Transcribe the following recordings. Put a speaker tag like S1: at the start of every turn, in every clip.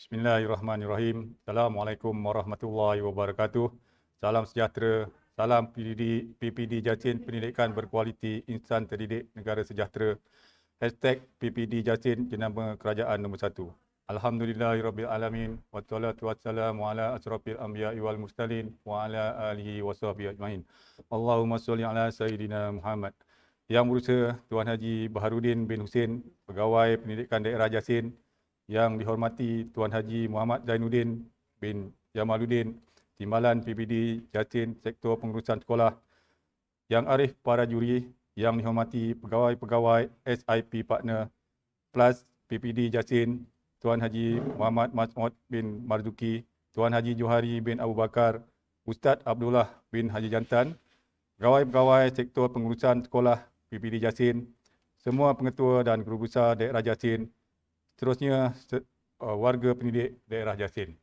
S1: Bismillahirrahmanirrahim. Assalamualaikum warahmatullahi wabarakatuh. Salam sejahtera. Salam PPD Jatin Pendidikan Berkualiti Insan Terdidik Negara Sejahtera. #PPD Jatin jenama kerajaan nombor 1. Alhamdulillahirrabbilalamin. Wassalatu wassalamu ala asrafil anbiya'i wal mursalin wa ala alihi wa sahbihi ajma'in. Allahumma salli ala Sayyidina Muhammad. Yang berusaha Tuan Haji Baharudin bin Husin, Pegawai Pendidikan Daerah Jasin. Yang dihormati Tuan Haji Muhammad Zainuddin bin Jamaluddin, Timbalan PPD Jatin Sektor Pengurusan Sekolah. Yang arif para juri, yang dihormati pegawai-pegawai SIP Partner plus PPD Jatin, Tuan Haji Muhammad Mas'ud bin Marzuki, Tuan Haji Johari bin Abu Bakar, Ustaz Abdullah bin Haji Jantan, pegawai-pegawai Sektor Pengurusan Sekolah PPD Jatin, semua pengetua dan guru besar daerah Jatin, seterusnya warga pendidik daerah Jatin.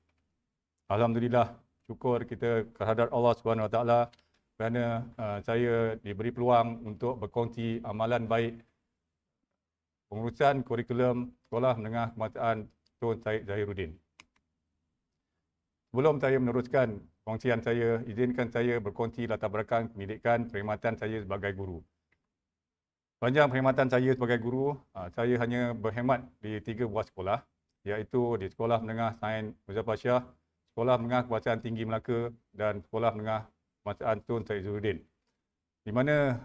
S1: Alhamdulillah, syukur kita kehadrat Allah Subhanahu Wa Taala kerana saya diberi peluang untuk berkongsi amalan baik pengurusan kurikulum Sekolah Menengah Kebangsaan Tun Syed Zahiruddin. Sebelum saya meneruskan kongsian saya, izinkan saya berkongsi latar belakang pendidikan perkhidmatan saya sebagai guru. Panjang perkhidmatan saya sebagai guru, saya hanya berkhidmat di 3 buah sekolah, iaitu di Sekolah Menengah Sains Mirza Pasha, Sekolah Menengah Kebangsaan Tinggi Melaka dan Sekolah Menengah Kebangsaan Tun Syed Zahiruddin. Di mana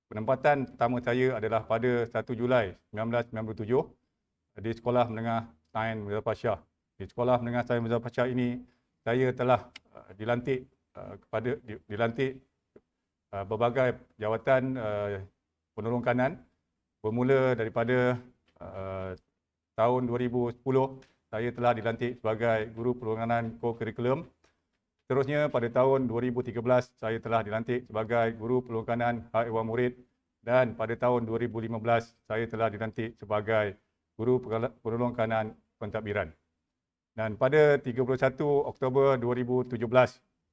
S1: penempatan pertama saya adalah pada 1 Julai 1997 di Sekolah Menengah Sains Mirza Pasha. Di Sekolah Menengah Sains Mirza Pasha ini saya telah dilantik berbagai jawatan penolong kanan bermula daripada tahun 2010 saya telah dilantik sebagai guru penolong co-curriculum. Seterusnya pada tahun 2013 saya telah dilantik sebagai guru penolong kanan hak ehwal murid dan pada tahun 2015 saya telah dilantik sebagai guru penolong kanan pentadbiran. Dan pada 31 Oktober 2017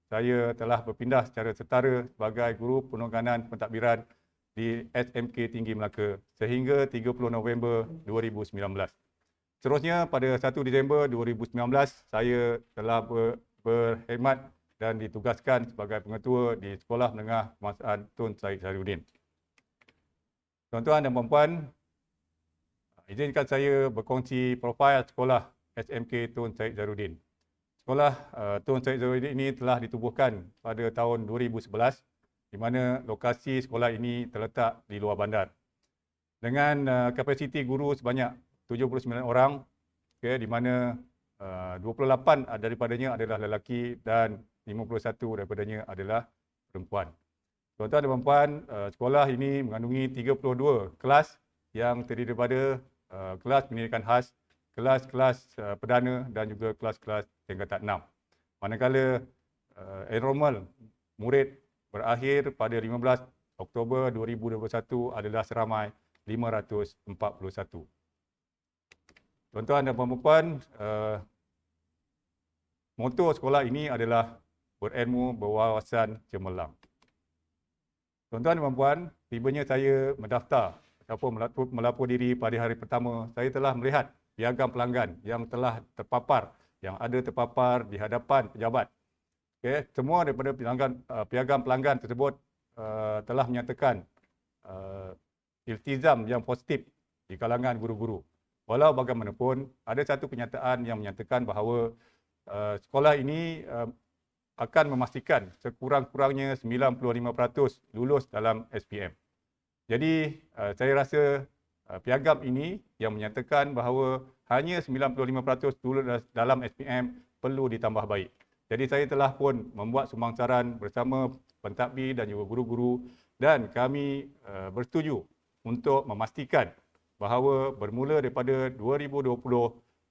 S1: saya telah berpindah secara setara sebagai guru penolong kanan pentadbiran di SMK Tinggi Melaka sehingga 30 November 2019. Seterusnya pada 1 Disember 2019 saya telah berkhidmat dan ditugaskan sebagai pengetua di Sekolah Menengah Kebangsaan Tun Syed Zahiruddin. Tuan-tuan dan puan-puan, izinkan saya berkongsi profil sekolah SMK Tun Syed Zahiruddin. Sekolah Tun Syed Zahiruddin ini telah ditubuhkan pada tahun 2011 di mana lokasi sekolah ini terletak di luar bandar. Dengan kapasiti guru sebanyak 79 orang, di mana 28 daripadanya adalah lelaki dan 51 daripadanya adalah perempuan. Tuan-tuan dan puan-puan, sekolah ini mengandungi 32 kelas yang terdiri daripada kelas pendidikan khas, kelas-kelas perdana dan juga kelas-kelas tingkatan 6. Manakala enrolment murid berakhir pada 15 Oktober 2021 adalah seramai 541. Tuan-tuan dan puan-puan, moto sekolah ini adalah berilmu, berwawasan, cemerlang. Tuan-tuan dan puan-puan, tibanya saya mendaftar ataupun melapor diri pada hari pertama, saya telah melihat piagam pelanggan yang telah terpapar, yang ada terpapar di hadapan pejabat. Semua daripada piagam pelanggan tersebut telah menyatakan iltizam yang positif di kalangan guru-guru. Walau bagaimanapun, ada satu kenyataan yang menyatakan bahawa sekolah ini akan memastikan sekurang-kurangnya 95% lulus dalam SPM. Jadi saya rasa piagam ini yang menyatakan bahawa hanya 95% lulus dalam SPM perlu ditambah baik. Jadi saya telah pun membuat sumangsaran bersama pentadbir dan juga guru-guru dan kami bersetuju untuk memastikan bahawa bermula daripada 2020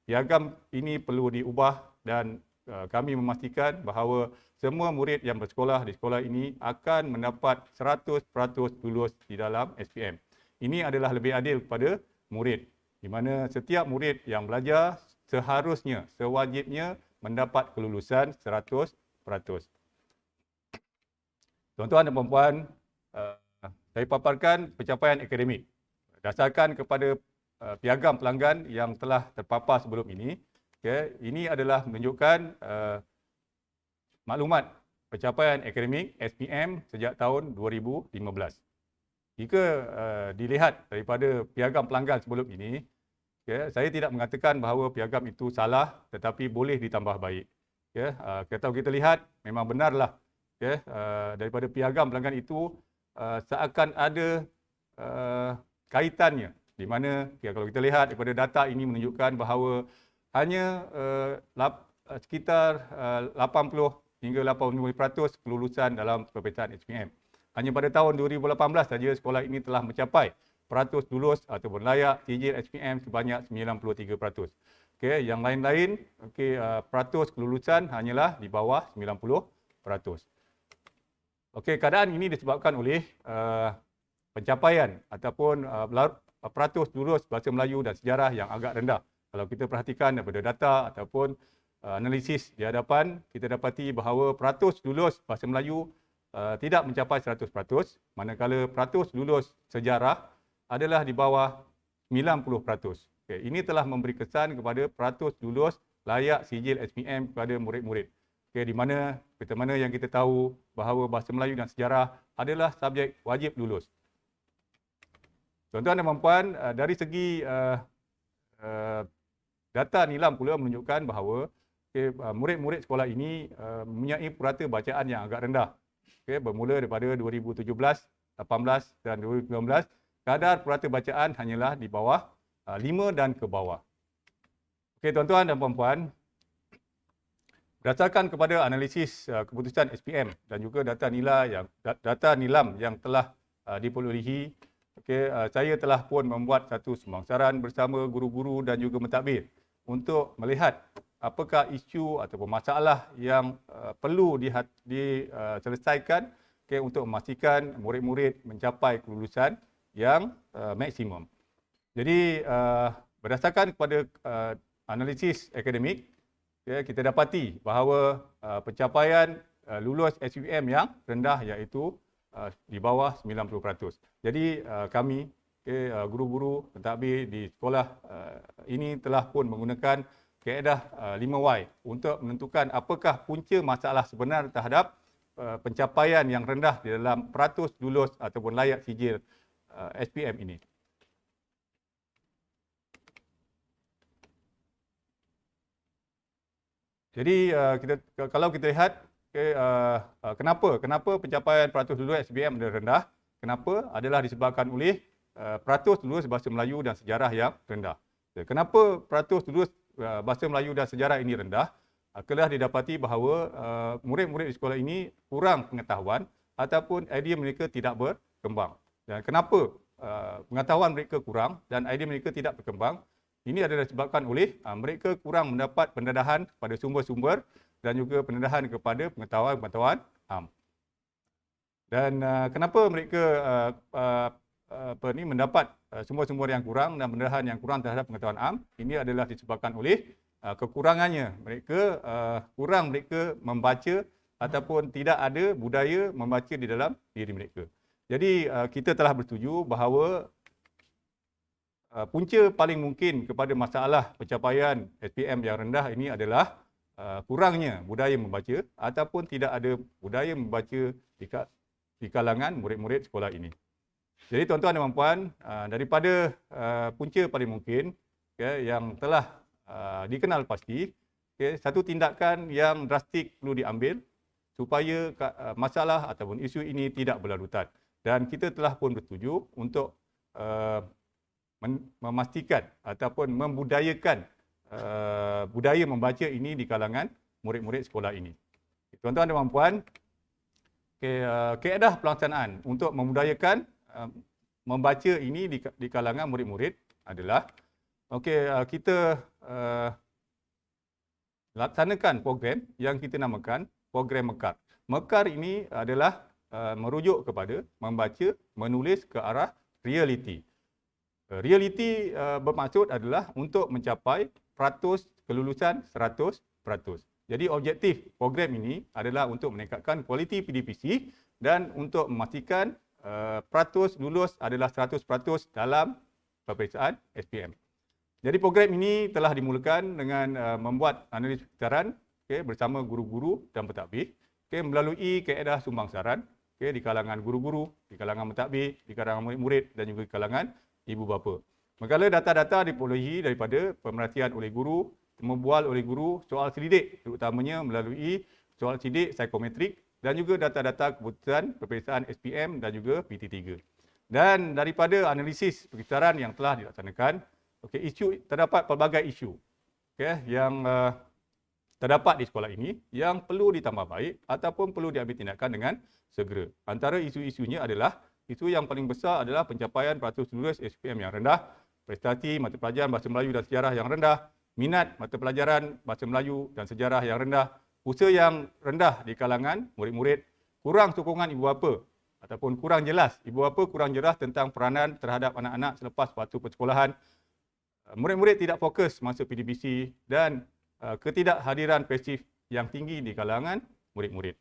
S1: piagam ini perlu diubah dan kami memastikan bahawa semua murid yang bersekolah di sekolah ini akan mendapat 100% lulus di dalam SPM. Ini adalah lebih adil kepada murid, di mana setiap murid yang belajar seharusnya, sewajibnya mendapat kelulusan 100%. Tuan-tuan dan puan-puan, saya paparkan pencapaian akademik. Berdasarkan kepada piagam pelanggan yang telah terpapar sebelum ini. Okay, ini adalah menunjukkan maklumat pencapaian akademik SPM sejak tahun 2015. Jika dilihat daripada piagam pelanggan sebelum ini, okay, saya tidak mengatakan bahawa piagam itu salah tetapi boleh ditambah baik. Okay, kalau kita lihat memang benarlah, okay, daripada piagam pelanggan itu seakan ada kaitannya, di mana kalau kita lihat daripada data ini menunjukkan bahawa hanya sekitar 80 hingga 85% kelulusan dalam peperiksaan SPM. Hanya pada tahun 2018 saja sekolah ini telah mencapai peratus lulus ataupun layak sijil SPM sebanyak 93%. Okey, yang lain-lain, peratus kelulusan hanyalah di bawah 90%. Okey, keadaan ini disebabkan oleh pencapaian ataupun peratus lulus bahasa Melayu dan sejarah yang agak rendah. Kalau kita perhatikan daripada data ataupun analisis di hadapan, kita dapati bahawa peratus lulus bahasa Melayu tidak mencapai 100%, manakala peratus lulus sejarah adalah di bawah 90%. Okay, ini telah memberi kesan kepada peratus lulus layak sijil SPM kepada murid-murid. Okay, di mana seperti mana yang kita tahu bahawa bahasa Melayu dan sejarah adalah subjek wajib lulus. Tuan-tuan dan puan-puan, dari segi data nilam pula menunjukkan bahawa murid-murid sekolah ini mempunyai purata bacaan yang agak rendah. Bermula daripada 2017, 18 dan 2019, kadar purata bacaan hanyalah di bawah 5 dan ke bawah. Tuan-tuan dan puan-puan, berdasarkan kepada analisis keputusan SPM dan juga data nilam yang telah diperolehi, saya telah pun membuat satu sumangsaran bersama guru-guru dan juga mentadbir untuk melihat apakah isu ataupun masalah yang perlu diselesaikan untuk memastikan murid-murid mencapai kelulusan yang maksimum. Jadi berdasarkan kepada analisis akademik, kita dapati bahawa pencapaian lulus SPM yang rendah iaitu di bawah 90%. Jadi kami guru-guru pentadbir di sekolah ini telah pun menggunakan kaedah 5Y untuk menentukan apakah punca masalah sebenar terhadap pencapaian yang rendah di dalam peratus lulus ataupun layak sijil SPM ini. Jadi kalau kita lihat kenapa pencapaian peratus lulus SPM rendah? Kenapa? Adalah disebabkan oleh peratus lulus bahasa Melayu dan sejarah yang rendah. Kenapa peratus lulus bahasa Melayu dan sejarah ini rendah? Telah didapati bahawa murid-murid di sekolah ini kurang pengetahuan ataupun idea mereka tidak berkembang. Dan kenapa pengetahuan mereka kurang dan idea mereka tidak berkembang? Ini adalah disebabkan oleh mereka kurang mendapat pendedahan pada sumber-sumber dan juga pendedahan kepada pengetahuan-pengetahuan am. Dan kenapa mereka mendapat sumber-sumber yang kurang dan pendedahan yang kurang terhadap pengetahuan am? Ini adalah disebabkan oleh kekurangannya mereka membaca ataupun tidak ada budaya membaca di dalam diri mereka. Jadi kita telah bersetuju bahawa punca paling mungkin kepada masalah pencapaian SPM yang rendah ini adalah kurangnya budaya membaca ataupun tidak ada budaya membaca di kalangan murid-murid sekolah ini. Jadi tuan-tuan dan puan, daripada punca paling mungkin yang telah dikenal pasti, satu tindakan yang drastik perlu diambil supaya masalah ataupun isu ini tidak berlarutan. Dan kita telah pun bersetuju untuk memastikan ataupun membudayakan budaya membaca ini di kalangan murid-murid sekolah ini. Tuan-tuan dan puan, kaedah pelaksanaan untuk membudayakan membaca ini di kalangan murid-murid adalah kita laksanakan program yang kita namakan program Mekar. Mekar ini adalah merujuk kepada membaca, menulis ke arah realiti. Realiti bermaksud adalah untuk mencapai peratus kelulusan 100%. Jadi objektif program ini adalah untuk meningkatkan kualiti PDPC dan untuk memastikan peratus lulus adalah 100% dalam peperiksaan SPM. Jadi program ini telah dimulakan dengan membuat analisis persekitaran bersama guru-guru dan pentadbir melalui kaedah sumbang saran di kalangan guru-guru, di kalangan pentadbir, di kalangan murid-murid dan juga di kalangan ibu bapa. Manakala data-data diperolehi daripada pemerhatian oleh guru, membual oleh guru soal selidik, terutamanya melalui soal selidik psikometrik dan juga data-data keputusan peperiksaan SPM dan juga PT3. Dan daripada analisis persekitaran yang telah dilaksanakan, terdapat pelbagai isu yang terdapat di sekolah ini yang perlu ditambah baik ataupun perlu diambil tindakan dengan segera. Antara isu-isunya adalah, isu yang paling besar adalah pencapaian peratus lulus SPM yang rendah, prestasi mata pelajaran Bahasa Melayu dan Sejarah yang rendah, minat mata pelajaran Bahasa Melayu dan Sejarah yang rendah, usaha yang rendah di kalangan murid-murid, kurang sokongan ibu bapa ataupun kurang jelas, ibu bapa kurang jelas tentang peranan terhadap anak-anak selepas waktu persekolahan, murid-murid tidak fokus masa PDPC dan ketidakhadiran pasif yang tinggi di kalangan murid-murid.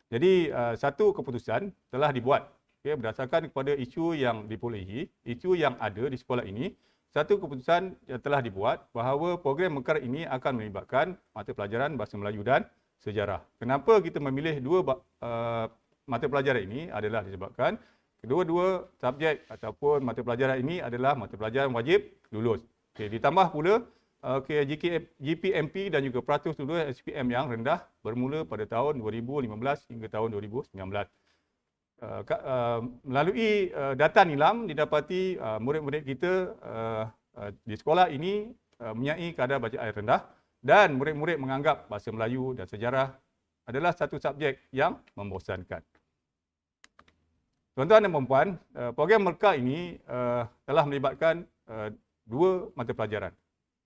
S1: Jadi satu keputusan telah dibuat berdasarkan kepada isu yang diperolehi, isu yang ada di sekolah ini. Satu keputusan yang telah dibuat bahawa program mekar ini akan melibatkan mata pelajaran Bahasa Melayu dan Sejarah. Kenapa kita memilih dua mata pelajaran ini adalah disebabkan kedua-dua subjek ataupun mata pelajaran ini adalah mata pelajaran wajib lulus. Ditambah pula GPMP dan juga peratus lulus SPM yang rendah bermula pada tahun 2015 hingga tahun 2019. Melalui data nilam didapati murid-murid kita di sekolah ini mempunyai kadar bacaan rendah dan murid-murid menganggap Bahasa Melayu dan Sejarah adalah satu subjek yang membosankan. Tuan-tuan dan puan-puan, program Melka ini telah melibatkan dua mata pelajaran.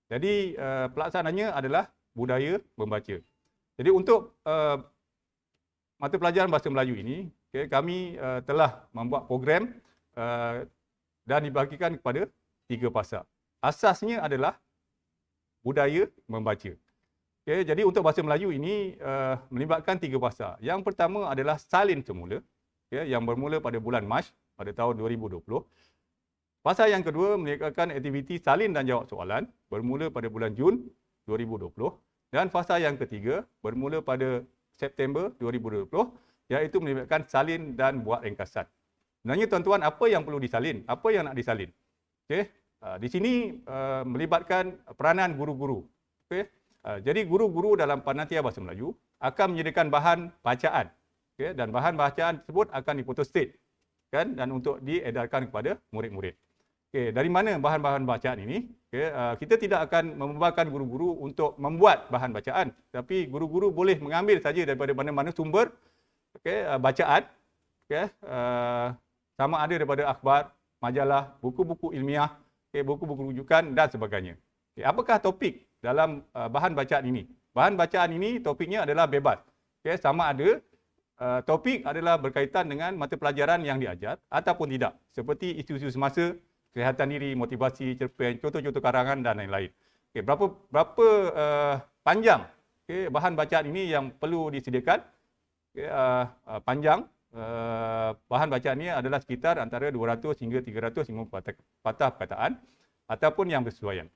S1: Jadi pelaksananya adalah budaya membaca. Jadi untuk mata pelajaran Bahasa Melayu ini, kami telah membuat program dan dibahagikan kepada 3 fasa. Asasnya adalah budaya membaca. Jadi untuk Bahasa Melayu ini melibatkan 3 fasa. Yang pertama adalah salin semula, yang bermula pada bulan Mac pada tahun 2020. Fasa yang kedua melibatkan aktiviti salin dan jawab soalan bermula pada bulan Jun 2020. Dan fasa yang ketiga bermula pada September 2020, iaitu melibatkan salin dan buat ringkasan. Sebenarnya tuan-tuan, apa yang perlu disalin? Apa yang nak disalin? Di sini melibatkan peranan guru-guru. Jadi guru-guru dalam Panitia Bahasa Melayu akan menyediakan bahan bacaan. Dan bahan bacaan tersebut akan difotostat dan untuk diedarkan kepada murid-murid. Dari mana bahan-bahan bacaan ini? Kita tidak akan membebankan guru-guru untuk membuat bahan bacaan, tapi guru-guru boleh mengambil saja daripada mana-mana sumber bacaan, sama ada daripada akhbar, majalah, buku-buku ilmiah, buku-buku rujukan dan sebagainya. Apakah topik dalam bahan bacaan ini? Bahan bacaan ini topiknya adalah bebas. Sama ada topik adalah berkaitan dengan mata pelajaran yang diajar ataupun tidak, seperti isu-isu semasa, kesihatan diri, motivasi, cerpen, contoh-contoh karangan dan lain-lain. Berapa panjang bahan bacaan ini yang perlu disediakan? Panjang bahan bacaan ini adalah sekitar antara 200 hingga 350 patah perkataan ataupun yang bersesuaian.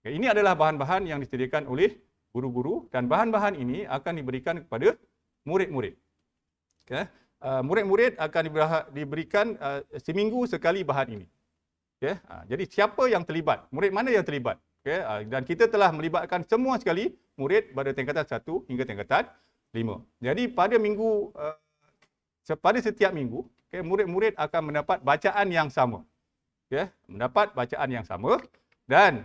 S1: Ini adalah bahan-bahan yang disediakan oleh guru-guru dan bahan-bahan ini akan diberikan kepada murid-murid. Murid-murid akan diberikan seminggu sekali bahan ini. Jadi siapa yang terlibat? Murid mana yang terlibat? Dan kita telah melibatkan semua sekali murid pada tingkatan 1 hingga tingkatan 5. Jadi pada setiap minggu, murid-murid akan mendapat bacaan yang sama. Mendapat bacaan yang sama dan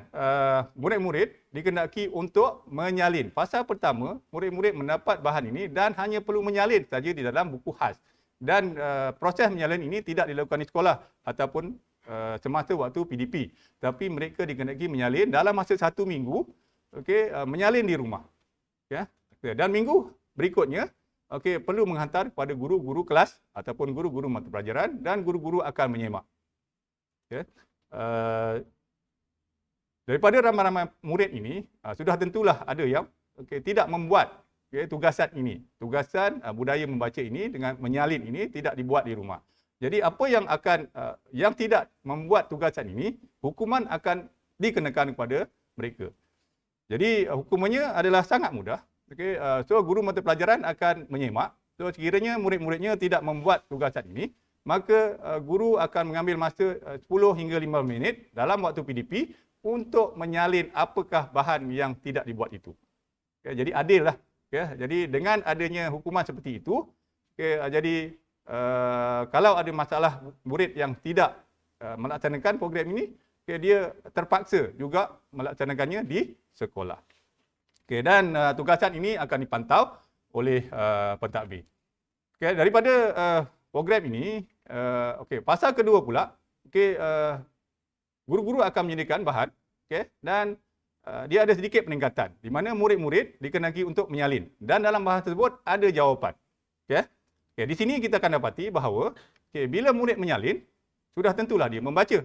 S1: murid-murid dikehendaki untuk menyalin. Fasa pertama, murid-murid mendapat bahan ini dan hanya perlu menyalin saja di dalam buku khas. Dan proses menyalin ini tidak dilakukan di sekolah ataupun semasa waktu PDP. Tapi mereka dikehendaki menyalin dalam masa 1 minggu, menyalin di rumah. Dan minggu berikutnya, perlu menghantar kepada guru-guru kelas ataupun guru-guru mata pelajaran dan guru-guru akan menyemak. Daripada ramai-ramai murid ini, sudah tentulah ada yang tidak membuat tugasan ini. Tugasan budaya membaca ini dengan menyalin ini tidak dibuat di rumah. Jadi apa yang tidak membuat tugasan ini, hukuman akan dikenakan kepada mereka. Jadi hukumannya adalah sangat mudah. Okey, so guru mata pelajaran akan menyemak. So sekiranya murid-muridnya tidak membuat tugasan ini, maka guru akan mengambil masa 10 hingga 15 minit dalam waktu PDP untuk menyalin apakah bahan yang tidak dibuat itu. Okay, jadi adil lah. Okay, jadi dengan adanya hukuman seperti itu, okay, jadi kalau ada masalah murid yang tidak melaksanakan program ini, okay, dia terpaksa juga melaksanakannya di sekolah. Okay, dan tugasan ini akan dipantau oleh pentadbir. Okay, daripada program ini, pasal kedua pula, guru-guru akan menyediakan bahan, dan dia ada sedikit peningkatan, di mana murid-murid dikenaki untuk menyalin. Dan dalam bahan tersebut ada jawapan. Di sini kita akan dapati bahawa bila murid menyalin, sudah tentulah dia membaca.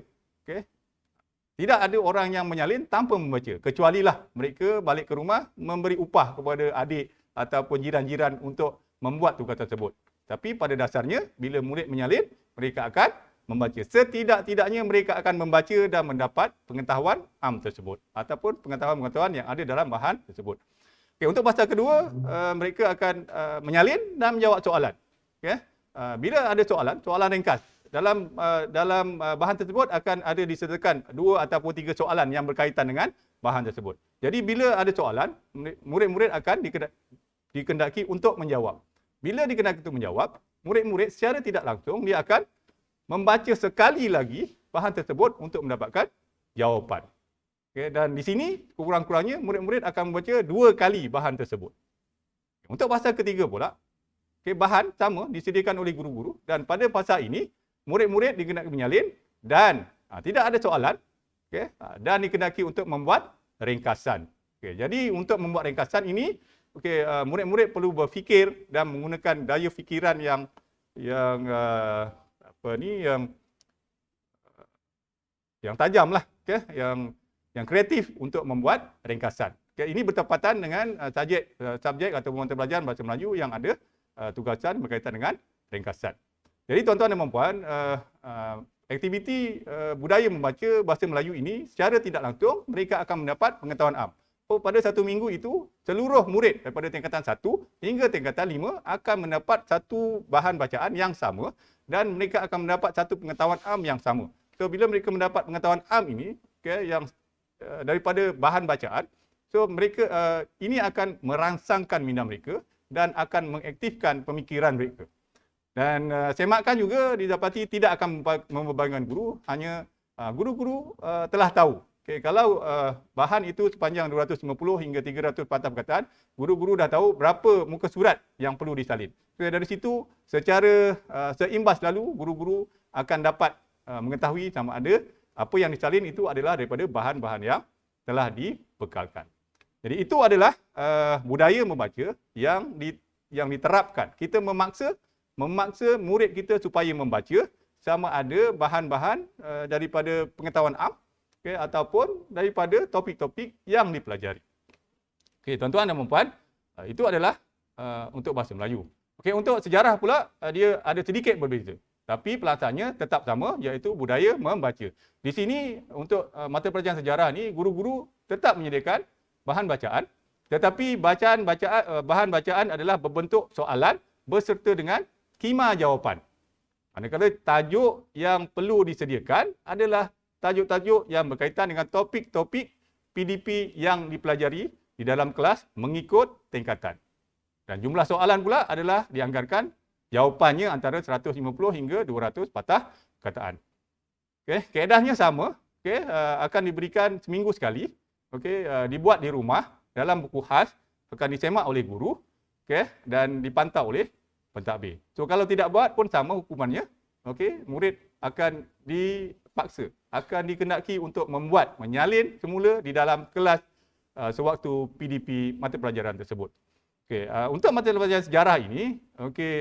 S1: Tidak ada orang yang menyalin tanpa membaca, kecualilah mereka balik ke rumah memberi upah kepada adik ataupun jiran-jiran untuk membuat tugas tersebut. Tapi pada dasarnya, bila murid menyalin, mereka akan membaca. Setidak-tidaknya mereka akan membaca dan mendapat pengetahuan am tersebut ataupun pengetahuan-pengetahuan yang ada dalam bahan tersebut. Untuk pasal kedua, mereka akan menyalin dan menjawab soalan. Bila ada soalan ringkas, dalam bahan tersebut akan ada disertakan 2 ataupun 3 soalan yang berkaitan dengan bahan tersebut. Jadi bila ada soalan, murid-murid akan dikendaki untuk menjawab. Bila dikendaki untuk menjawab, murid-murid secara tidak langsung dia akan membaca sekali lagi bahan tersebut untuk mendapatkan jawapan. Dan di sini kurang-kurangnya murid-murid akan membaca 2 kali bahan tersebut. Untuk pasal ketiga pula, bahan sama disediakan oleh guru-guru, dan pada pasal ini murid-murid dikenakan menyalin dan tidak ada soalan, dan dikenakan untuk membuat ringkasan. Jadi untuk membuat ringkasan ini, murid-murid perlu berfikir dan menggunakan daya fikiran yang tajam lah, yang kreatif untuk membuat ringkasan. Ini bertepatan dengan subjek atau mata pelajaran bahasa Melayu yang ada tugasan berkaitan dengan ringkasan. Jadi tuan-tuan dan puan-puan, aktiviti budaya membaca bahasa Melayu ini secara tidak langsung mereka akan mendapat pengetahuan am. Pada 1 minggu itu, seluruh murid daripada tingkatan 1 hingga tingkatan 5 akan mendapat satu bahan bacaan yang sama dan mereka akan mendapat satu pengetahuan am yang sama. So bila mereka mendapat pengetahuan am ini, yang daripada bahan bacaan, so mereka ini akan merangsangkan minda mereka dan akan mengaktifkan pemikiran mereka. Dan semakan juga didapati tidak akan membebankan guru, hanya guru-guru telah tahu. Kalau bahan itu sepanjang 250 hingga 300 patah perkataan, guru-guru dah tahu berapa muka surat yang perlu disalin. Dari situ, secara seimbas lalu, guru-guru akan dapat mengetahui sama ada apa yang disalin itu adalah daripada bahan-bahan yang telah dibekalkan. Jadi itu adalah budaya membaca yang diterapkan. Kita memaksa murid kita supaya membaca sama ada bahan-bahan daripada pengetahuan am ataupun daripada topik-topik yang dipelajari. Tuan-tuan dan puan-puan, itu adalah untuk bahasa Melayu. Untuk sejarah pula, dia ada sedikit berbeza. Tapi pelaksanaannya tetap sama, iaitu budaya membaca. Di sini untuk mata pelajaran sejarah ni, guru-guru tetap menyediakan bahan bacaan, tetapi bahan bacaan adalah berbentuk soalan berserta dengan khemah jawapan. Manakala tajuk yang perlu disediakan adalah tajuk-tajuk yang berkaitan dengan topik-topik PDP yang dipelajari di dalam kelas mengikut tingkatan. Dan jumlah soalan pula adalah dianggarkan jawapannya antara 150 hingga 200 patah perkataan. Kaedahnya sama, akan diberikan seminggu sekali, dibuat di rumah dalam buku khas, akan disemak oleh guru, dan dipantau oleh pentadbir. So kalau tidak buat pun sama hukumannya, murid akan dipaksa, akan dikenaki untuk menyalin semula di dalam kelas sewaktu PDP mata pelajaran tersebut. Untuk mata pelajaran sejarah ini,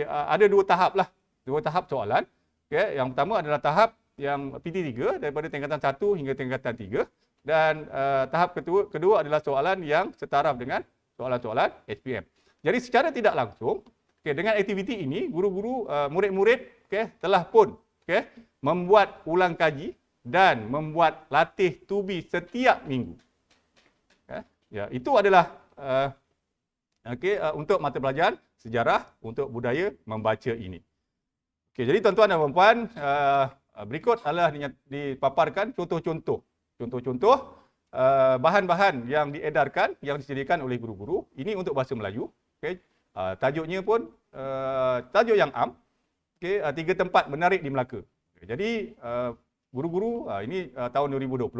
S1: ada 2 tahap lah, 2 tahap soalan. Yang pertama adalah tahap yang PT3 daripada tingkatan 1 hingga tingkatan 3, dan tahap kedua adalah soalan yang setaraf dengan soalan-soalan SPM. Jadi secara tidak langsung, dengan aktiviti ini, guru-guru, murid-murid telah pun membuat ulang kaji dan membuat latih tubi setiap minggu. Ya, itu adalah untuk mata pelajaran sejarah untuk budaya membaca ini. Okey, jadi tuan-tuan dan puan-puan, berikut adalah dipaparkan contoh-contoh bahan-bahan yang diedarkan, yang disediakan oleh guru-guru. Ini untuk bahasa Melayu. Okey, tajuknya pun tajuk yang am. Okey, 3 tempat menarik di Melaka. Jadi guru-guru ini tahun 2020.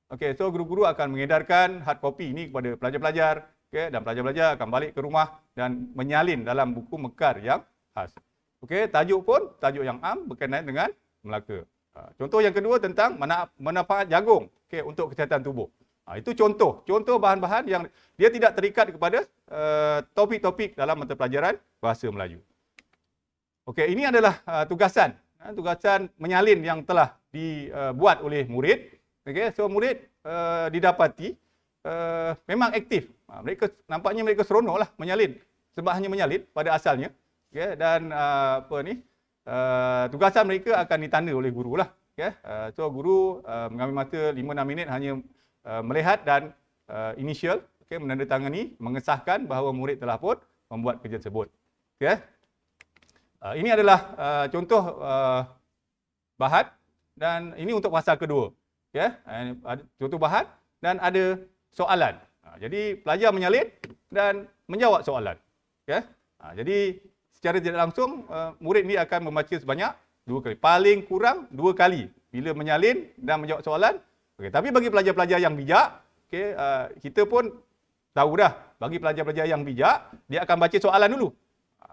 S1: Okey, so guru-guru akan mengedarkan hard copy ini kepada pelajar-pelajar, okey, dan pelajar-pelajar akan balik ke rumah dan menyalin dalam buku mekar yang khas. Okey, tajuk pun tajuk yang am berkenaan dengan Melaka. Contoh yang kedua tentang manfaat jagung, okey, untuk kesihatan tubuh. Itu contoh bahan-bahan yang dia tidak terikat kepada topik-topik dalam mata pelajaran bahasa Melayu. Okey, ini adalah tugasan menyalin yang telah dibuat oleh murid. Okey, so murid didapati memang aktif. Nampaknya mereka seronoklah menyalin sebab hanya menyalin pada asalnya. Okey, dan tugasan mereka akan ditanda oleh gurulah. Okey, so guru mengambil masa 5-6 minit hanya melihat dan initial, okey, menandatangani, mengesahkan bahawa murid telah pun membuat kerja tersebut. Okey. Ini adalah contoh bahan dan ini untuk fasa kedua. Okay. Contoh bahan dan ada soalan. Jadi pelajar menyalin dan menjawab soalan. Okay. Jadi secara tidak langsung murid ini akan membaca sebanyak 2 kali. Paling kurang 2 kali bila menyalin dan menjawab soalan. Okay. Tapi bagi pelajar-pelajar yang bijak, okay, kita pun tahu dah, bagi pelajar-pelajar yang bijak, dia akan baca soalan dulu.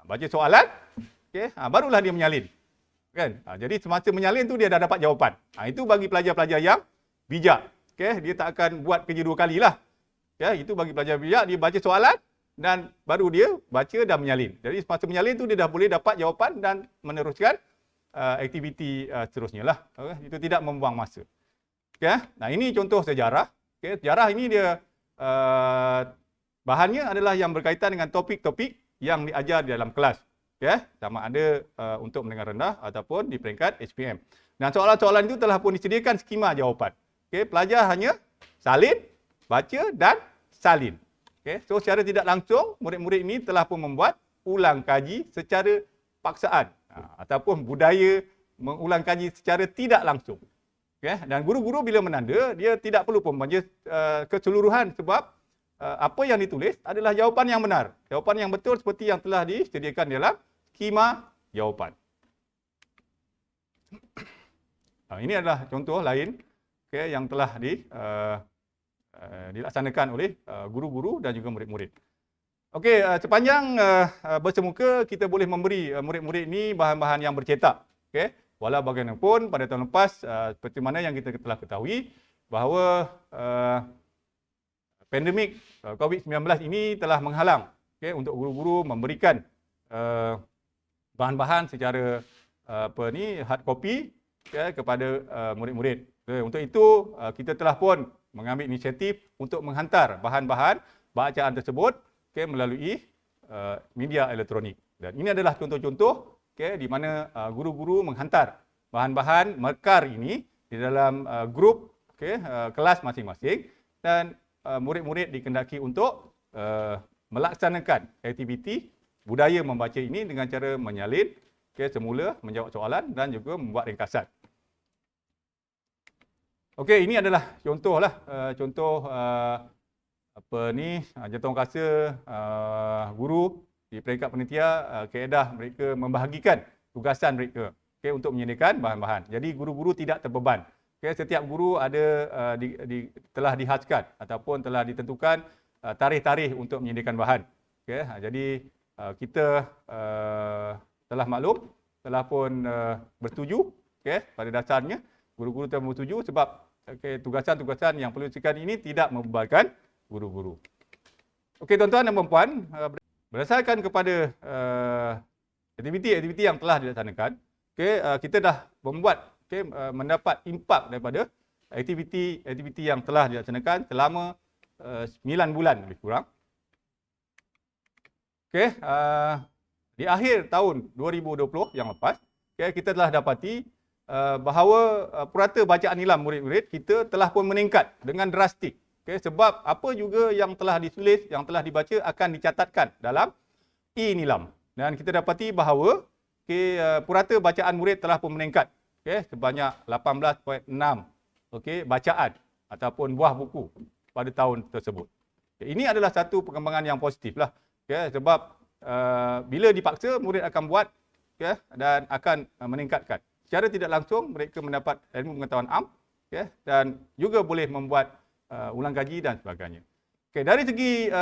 S1: Baca soalan, okay, barulah dia menyalin. Kan? Jadi semasa menyalin tu dia dah dapat jawapan. Itu bagi pelajar-pelajar yang bijak. Okay? Dia tak akan buat kerja 2 kali lah. Okay? Itu bagi pelajar bijak, dia baca soalan dan baru dia baca dan menyalin. Jadi semasa menyalin tu dia dah boleh dapat jawapan dan meneruskan aktiviti seterusnya lah. Okay? Itu tidak membuang masa. Okay? Nah, ini contoh sejarah. Okay? Sejarah ini dia bahannya adalah yang berkaitan dengan topik-topik yang diajar di dalam kelas. Okay? Sama ada untuk menengah rendah ataupun di peringkat HPM. Dan soalan-soalan itu telah pun disediakan skema jawapan. Okay? Pelajar hanya salin, baca dan salin. Okay? So secara tidak langsung, murid-murid ini telah pun membuat ulang kaji secara paksaan. Ataupun budaya mengulang kaji secara tidak langsung. Okay? Dan guru-guru bila menanda, dia tidak perlu pun membaca keseluruhan sebab apa yang ditulis adalah jawapan yang benar. Jawapan yang betul seperti yang telah disediakan dalam skema jawapan. Ini adalah contoh lain, okay, yang telah dilaksanakan oleh guru-guru dan juga murid-murid. Okey, sepanjang bersemuka kita boleh memberi murid-murid ini bahan-bahan yang bercetak. Okey, walau bagaimanapun pada tahun lepas seperti mana yang kita telah ketahui bahawa pandemik COVID-19 ini telah menghalang, okay, untuk guru-guru memberikan bahan-bahan secara hard copy, okay, kepada murid-murid. Okay, untuk itu kita telah pun mengambil inisiatif untuk menghantar bahan-bahan bacaan tersebut, okay, melalui media elektronik. Dan ini adalah contoh-contoh, okay, di mana guru-guru menghantar bahan-bahan mekar ini di dalam grup, okay, kelas masing-masing dan murid-murid dikendaki untuk melaksanakan aktiviti budaya membaca ini dengan cara menyalin, okay, semula menjawab soalan dan juga membuat ringkasan. Okey, ini adalah contoh jantung rasa guru di peringkat penitia, kaedah mereka membahagikan tugasan mereka, okay, untuk menyediakan bahan-bahan. Jadi guru-guru tidak terbeban. Okay, setiap guru ada telah dihaskan ataupun telah ditentukan tarikh-tarikh untuk menyediakan bahan. Okay, jadi kita telah maklum, telah pun bersetuju, okay, pada dasarnya guru-guru telah bersetuju sebab, okay, tugasan-tugasan yang perlu disediakan ini tidak membebankan guru-guru. Okey, tuan-tuan dan puan-puan, berdasarkan kepada aktiviti-aktiviti yang telah dilaksanakan, okay, kita dah membuat, okay, mendapat impak daripada aktiviti yang telah dilaksanakan selama 9 bulan lebih kurang. Okay, di akhir tahun 2020 yang lepas, okay, kita telah dapati bahawa purata bacaan nilam murid-murid kita telah pun meningkat dengan drastik. Sebab apa juga yang telah ditulis, yang telah dibaca akan dicatatkan dalam e-nilam. Dan kita dapati bahawa purata bacaan murid telah pun meningkat sebanyak 18.6 bacaan ataupun buah buku pada tahun tersebut. Ini adalah satu perkembangan yang positif lah. Sebab bila dipaksa murid akan buat dan akan meningkatkan. Secara tidak langsung mereka mendapat ilmu pengetahuan am dan juga boleh membuat ulang kaji dan sebagainya. Dari segi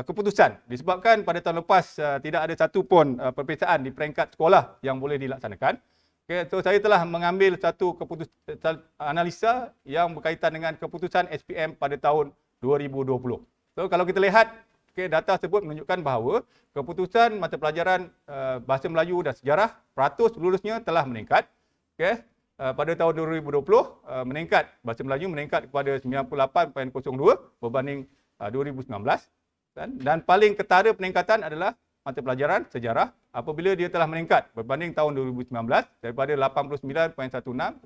S1: keputusan, disebabkan pada tahun lepas tidak ada satu pun perperiksaan di peringkat sekolah yang boleh dilaksanakan. So saya telah mengambil satu analisa yang berkaitan dengan keputusan SPM pada tahun 2020. So kalau kita lihat data tersebut menunjukkan bahawa keputusan mata pelajaran Bahasa Melayu dan Sejarah, peratus lulusnya telah meningkat. Pada tahun 2020 meningkat, Bahasa Melayu meningkat kepada 98.02 berbanding 2019 dan paling ketara peningkatan adalah mata pelajaran sejarah apabila dia telah meningkat berbanding tahun 2019 daripada 89.16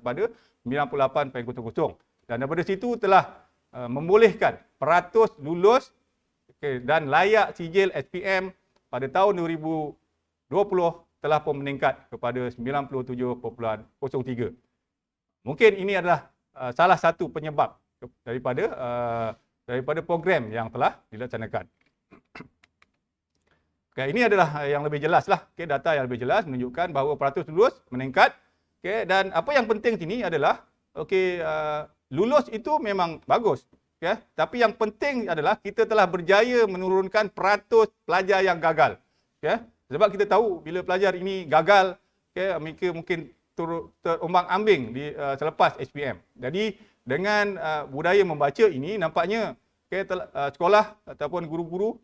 S1: kepada 98.00 dan daripada situ telah membolehkan peratus lulus dan layak sijil SPM pada tahun 2020 telah pun meningkat kepada 97.03. Mungkin ini adalah salah satu penyebab daripada program yang telah dilaksanakan. Ini adalah yang lebih jelas lah. Data yang lebih jelas menunjukkan bahawa peratus lulus meningkat. Dan apa yang penting sini adalah lulus itu memang bagus. Tapi yang penting adalah kita telah berjaya menurunkan peratus pelajar yang gagal. Sebab kita tahu bila pelajar ini gagal, mereka mungkin terombang-ambing selepas SPM. Jadi dengan budaya membaca ini nampaknya sekolah ataupun guru-guru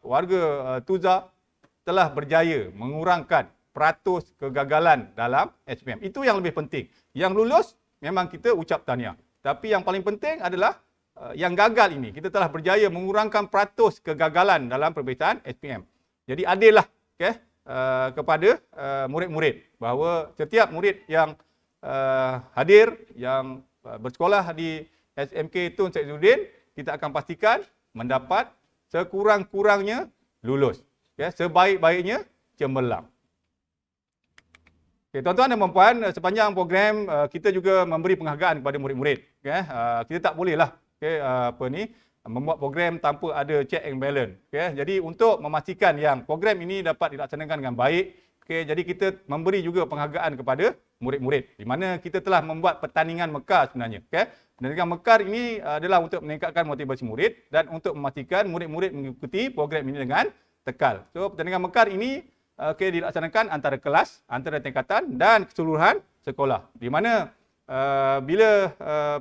S1: warga Tuza telah berjaya mengurangkan peratus kegagalan dalam SPM. Itu yang lebih penting. Yang lulus memang kita ucap tahniah. Tapi yang paling penting adalah yang gagal ini. Kita telah berjaya mengurangkan peratus kegagalan dalam perbezaan SPM. Jadi adillah kepada murid-murid bahawa setiap murid yang hadir, yang bersekolah di SMK Tun Saizuddin, kita akan pastikan mendapat sekurang-kurangnya lulus. Sebaik-baiknya cemerlang. Tuan-tuan dan puan-puan, sepanjang program kita juga memberi penghargaan kepada murid-murid. Kita tak bolehlah membuat program tanpa ada check and balance. Jadi untuk memastikan yang program ini dapat dilaksanakan dengan baik, jadi kita memberi juga penghargaan kepada murid-murid di mana kita telah membuat pertandingan mekar sebenarnya. Pertandingan mekar ini adalah untuk meningkatkan motivasi murid dan untuk memastikan murid-murid mengikuti program ini dengan tekal. So pertandingan mekar ini dilaksanakan antara kelas, antara tingkatan dan keseluruhan sekolah. Di mana bila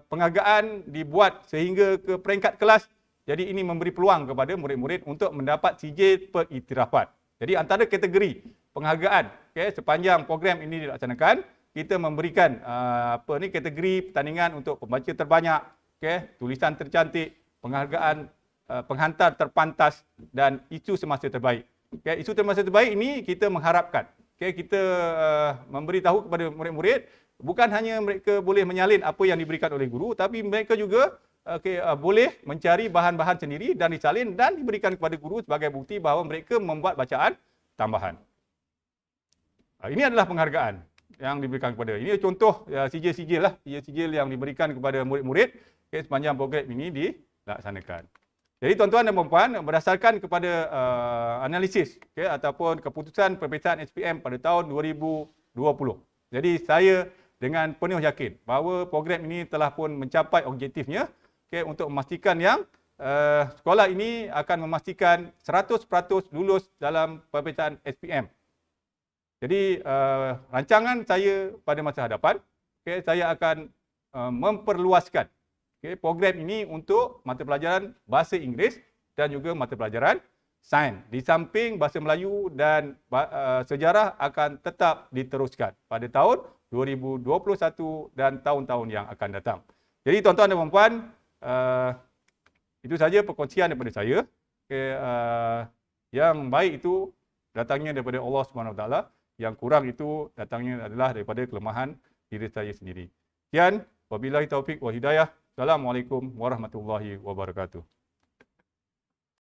S1: penghargaan dibuat sehingga ke peringkat kelas, jadi ini memberi peluang kepada murid-murid untuk mendapat sijil pengiktirafan. Jadi antara kategori penghargaan sepanjang program ini dilaksanakan, kita memberikan kategori pertandingan untuk pembaca terbanyak, tulisan tercantik, penghargaan penghantar terpantas dan isu semasa terbaik. Isu semasa terbaik ini kita mengharapkan kita memberitahu kepada murid-murid bukan hanya mereka boleh menyalin apa yang diberikan oleh guru, tapi mereka juga boleh mencari bahan-bahan sendiri dan disalin dan diberikan kepada guru sebagai bukti bahawa mereka membuat bacaan tambahan. Ini adalah penghargaan yang diberikan kepada. Ini contoh sijil-sijil lah, sijil-sijil yang diberikan kepada murid-murid sepanjang program ini dilaksanakan. Jadi tuan-tuan dan puan-puan, berdasarkan kepada analisis ataupun keputusan perbezaan SPM pada tahun 2020. Jadi saya dengan penuh yakin bahawa program ini telah pun mencapai objektifnya untuk memastikan yang sekolah ini akan memastikan 100% lulus dalam perbezaan SPM. Jadi rancangan saya pada masa hadapan, saya akan memperluaskan program ini untuk mata pelajaran Bahasa Inggeris dan juga mata pelajaran Sains. Di samping Bahasa Melayu dan Sejarah akan tetap diteruskan pada tahun 2021 dan tahun-tahun yang akan datang. Jadi tuan-tuan dan puan-puan, itu saja perkongsian daripada saya. Yang baik itu datangnya daripada Allah SWT, yang kurang itu datangnya adalah daripada kelemahan diri saya sendiri. Sekian, wabillahi taufik wal hidayah. Assalamualaikum warahmatullahi wabarakatuh.